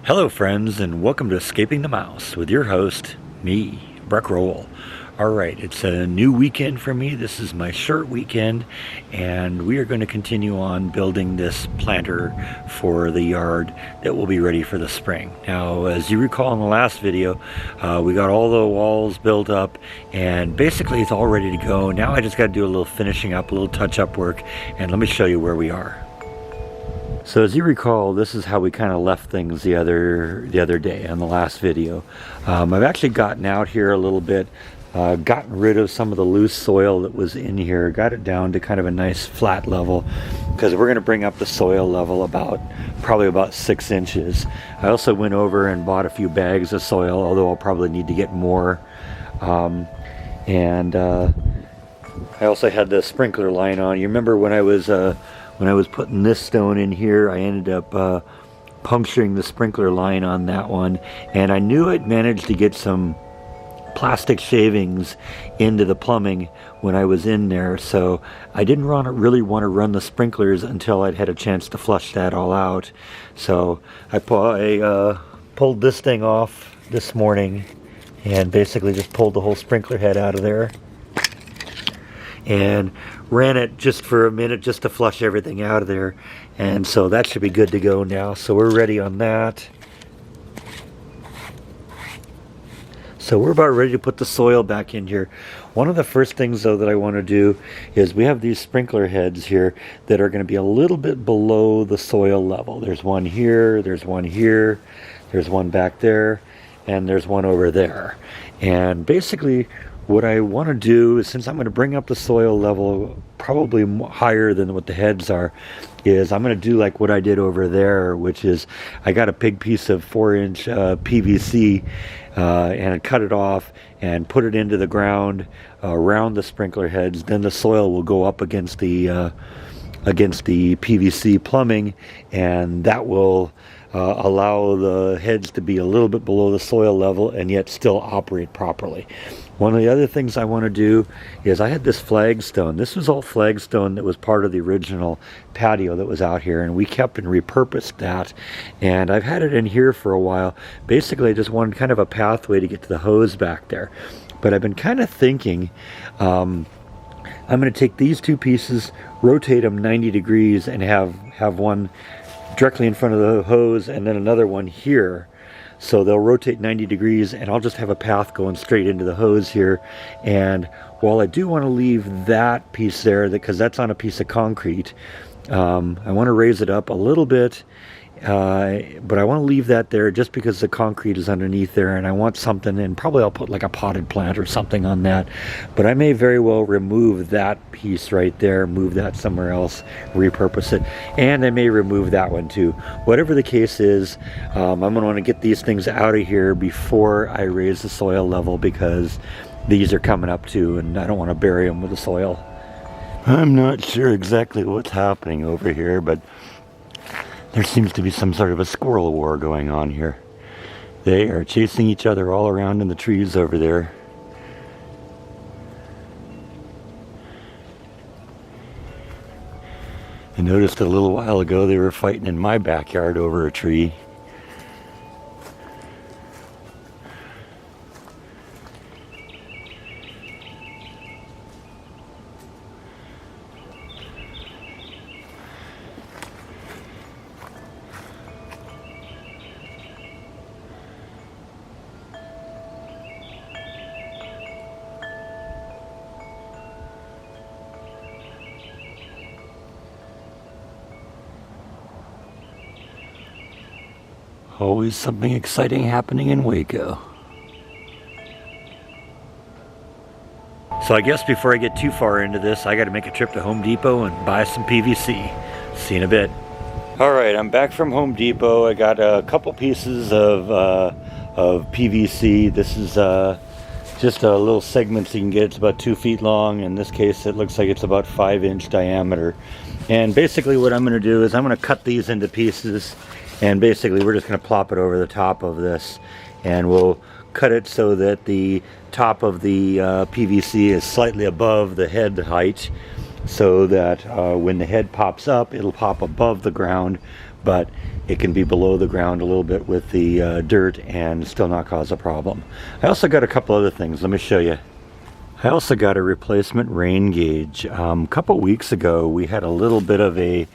Hello friends, and welcome to Escaping the Mouse with your host, me, Breck Roll. Alright, it's a new weekend for me. This is my short weekend, and we are going to continue on building this planter for the yard that will be ready for the spring. Now, as you recall in the last video, we got all the walls built up, and basically it's all ready to go. Now I just got to do a little finishing up, a little touch-up work, and let me show you where we are. So as you recall, this is how we kind of left things the other day on the last video. I've actually gotten out here a little bit, gotten rid of some of the loose soil that was in here, got it down to kind of a nice flat level, because we're going to bring up the soil level probably about 6 inches. I also went over and bought a few bags of soil, although I'll probably need to get more. I also had the sprinkler line on. You remember when I was putting this stone in here, I ended up puncturing the sprinkler line on that one, and I knew I'd managed to get some plastic shavings into the plumbing when I was in there, so I didn't really want to run the sprinklers until I'd had a chance to flush that all out. So I pulled this thing off this morning and basically just pulled the whole sprinkler head out of there and ran it just for a minute just to flush everything out of there, and so that should be good to go now. So we're ready on that. So we're about ready to put the soil back in here. One of the first things though that I want to do is we have these sprinkler heads here that are going to be a little bit below the soil level. There's one here, there's one here, there's one back there, and there's one over there. And basically what I want to do is, since I'm going to bring up the soil level probably higher than what the heads are, is I'm going to do like what I did over there, which is I got a big piece of 4-inch PVC and I cut it off and put it into the ground around the sprinkler heads. Then the soil will go up against the PVC plumbing, and that will allow the heads to be a little bit below the soil level and yet still operate properly. One of the other things I want to do is, I had this flagstone. This was all flagstone that was part of the original patio that was out here, and we kept and repurposed that, and I've had it in here for a while. Basically I just wanted kind of a pathway to get to the hose back there, but I've been kind of thinking I'm going to take these two pieces, rotate them 90 degrees, and have one directly in front of the hose and then another one here. So they'll rotate 90 degrees, and I'll just have a path going straight into the hose here. And while I do want to leave that piece there, because that's on a piece of concrete, I want to raise it up a little bit, but I want to leave that there just because the concrete is underneath there, and I want something, and probably I'll put like a potted plant or something on that. But I may very well remove that piece right there, move that somewhere else, repurpose it, and I may remove that one too. Whatever the case is, I'm going to want to get these things out of here before I raise the soil level, because these are coming up too, and I don't want to bury them with the soil. I'm not sure exactly what's happening over here, but there seems to be some sort of a squirrel war going on here. They are chasing each other all around in the trees over there. I noticed a little while ago they were fighting in my backyard over a tree. Always something exciting happening in Waco. So I guess before I get too far into this, I got to make a trip to Home Depot and buy some PVC. See you in a bit. Alright, I'm back from Home Depot. I got a couple pieces of PVC. This is just a little segment so you can get. It's about 2 feet long. In this case, it looks like it's about 5-inch diameter. And basically what I'm going to do is I'm going to cut these into pieces, and basically we're just going to plop it over the top of this, and we'll cut it so that the top of the PVC is slightly above the head height, so that when the head pops up, it'll pop above the ground, but it can be below the ground a little bit with the dirt and still not cause a problem. I also got a couple other things. Let me show you. I also got a replacement rain gauge. A couple weeks ago we had a little bit of a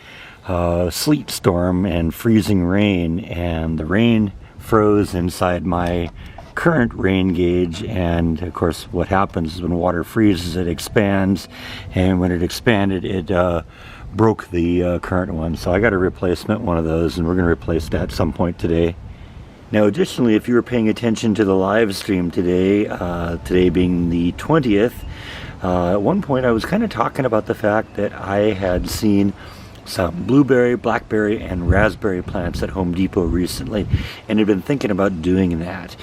sleet storm and freezing rain, and the rain froze inside my current rain gauge, and of course what happens is when water freezes it expands, and when it expanded it broke the current one. So I got a replacement one of those, and we're going to replace that at some point today. Now additionally, if you were paying attention to the live stream today, today being the 20th, at one point I was kind of talking about the fact that I had seen some blueberry, blackberry, and raspberry plants at Home Depot recently, and had been thinking about doing that.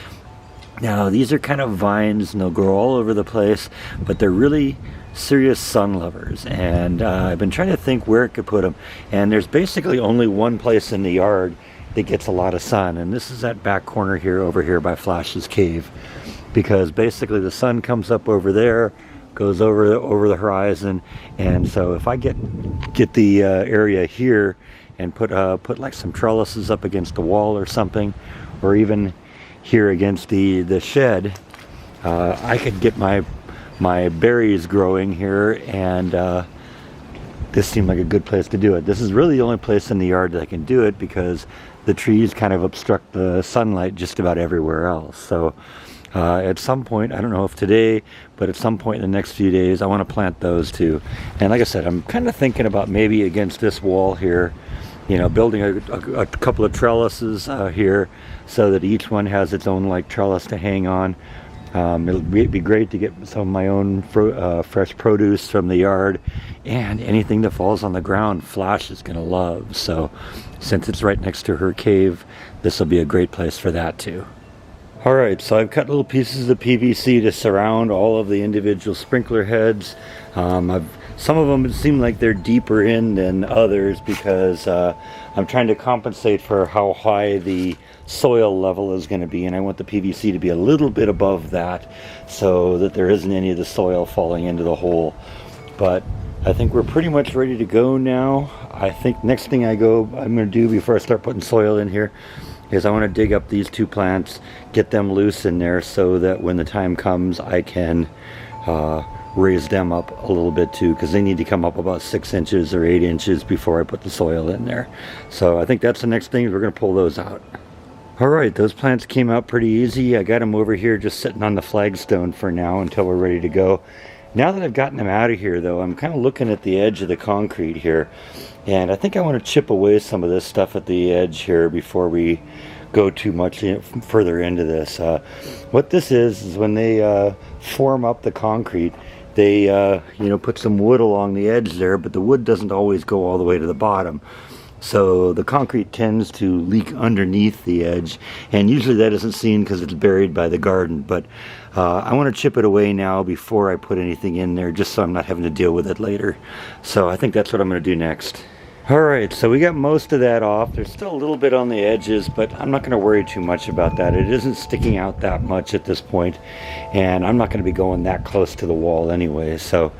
Now these are kind of vines and they'll grow all over the place, but they're really serious sun lovers, and I've been trying to think where I could put them, and there's basically only one place in the yard that gets a lot of sun, and this is that back corner here over here by Flash's Cave, because basically the sun comes up over there, goes over the horizon, and so if I get the area here and put like some trellises up against the wall or something, or even here against the shed, I could get my berries growing here, and this seemed like a good place to do it. This is really the only place in the yard that I can do it because the trees kind of obstruct the sunlight just about everywhere else. So at some point, I don't know if today, but at some point in the next few days, I want to plant those too. And like I said, I'm kind of thinking about maybe against this wall here, you know, building a couple of trellises here so that each one has its own like trellis to hang on. It'll be great to get some of my own fresh produce from the yard, and anything that falls on the ground Flash is going to love. So since it's right next to her cave, this will be a great place for that too. Alright, so I've cut little pieces of PVC to surround all of the individual sprinkler heads. Some of them seem like they're deeper in than others because I'm trying to compensate for how high the soil level is going to be, and I want the PVC to be a little bit above that so that there isn't any of the soil falling into the hole. But I think we're pretty much ready to go now. I think next thing I'm going to do before I start putting soil in here is I want to dig up these two plants, get them loose in there so that when the time comes I can raise them up a little bit too, because they need to come up about 6 inches or 8 inches before I put the soil in there. So I think that's the next thing. We're going to pull those out. Alright, those plants came out pretty easy. I got them over here just sitting on the flagstone for now until we're ready to go. Now that I've gotten them out of here though, I'm kind of looking at the edge of the concrete here, and I think I want to chip away some of this stuff at the edge here before we go too much further into this. What this is when they form up the concrete, they put some wood along the edge there, but the wood doesn't always go all the way to the bottom. So the concrete tends to leak underneath the edge, and usually that isn't seen because it's buried by the garden. But I want to chip it away now before I put anything in there, just so I'm not having to deal with it later. So I think that's what I'm going to do next. Alright, so we got most of that off. There's still a little bit on the edges, but I'm not going to worry too much about that. It isn't sticking out that much at this point, and I'm not going to be going that close to the wall anyway. So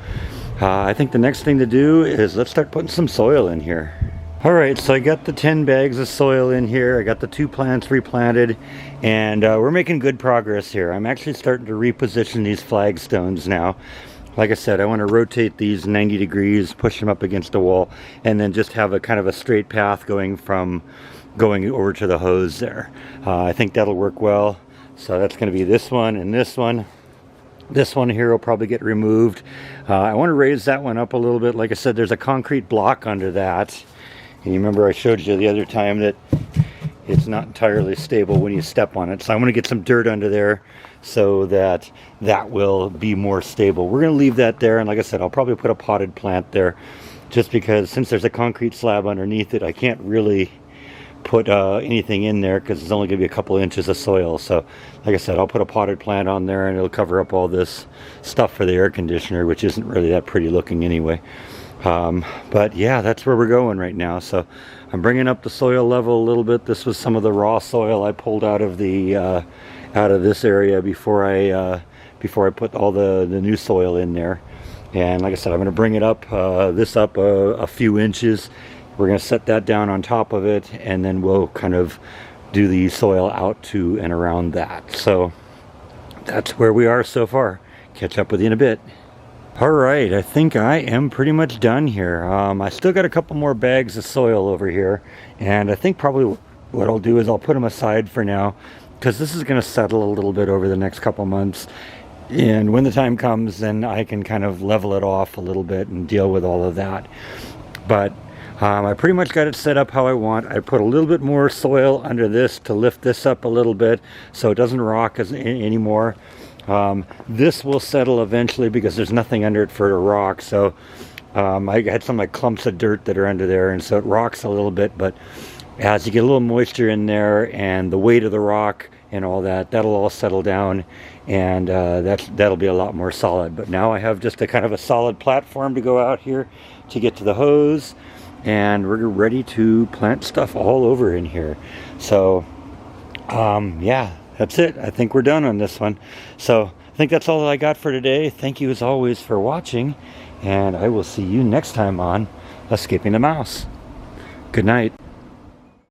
I think the next thing to do is let's start putting some soil in here. Alright, so I got the 10 bags of soil in here. I got the 2 plants replanted, and we're making good progress here. I'm actually starting to reposition these flagstones now. Like I said, I want to rotate these 90 degrees, push them up against the wall, and then just have a kind of a straight path going over to the hose there. I think that'll work well. So that's going to be this one and this one. This one here will probably get removed. I want to raise that one up a little bit. Like I said, there's a concrete block under that. And you remember I showed you the other time that it's not entirely stable when you step on it. So I want to get some dirt under there so that that will be more stable. We're going to leave that there, and like I said, I'll probably put a potted plant there just because since there's a concrete slab underneath it, I can't really put anything in there because it's only going to be a couple inches of soil. So like I said, I'll put a potted plant on there and it'll cover up all this stuff for the air conditioner, which isn't really that pretty looking anyway. But yeah, that's where we're going right now. So I'm bringing up the soil level a little bit. This was some of the raw soil I pulled out of this area before I put all the new soil in there. And like I said, I'm going to bring it up, this up a few inches. We're going to set that down on top of it, and then we'll kind of do the soil out to and around that. So that's where we are so far. Catch up with you in a bit. All right, I think I am pretty much done here. I still got a couple more bags of soil over here, and I think probably what I'll do is I'll put them aside for now, because this is going to settle a little bit over the next couple months. And when the time comes, then I can kind of level it off a little bit and deal with all of that. But I pretty much got it set up how I want. I put a little bit more soil under this to lift this up a little bit so it doesn't rock anymore. This will settle eventually because there's nothing under it for it to rock. So I had some like clumps of dirt that are under there, and so it rocks a little bit. But as you get a little moisture in there and the weight of the rock and all that, that'll all settle down, and that'll be a lot more solid. But now I have just a kind of a solid platform to go out here to get to the hose, and we're ready to plant stuff all over in here. So yeah, that's it. I think we're done on this one. So I think that's all that I got for today. Thank you as always for watching, and I will see you next time on Escaping the Mouse. Good night.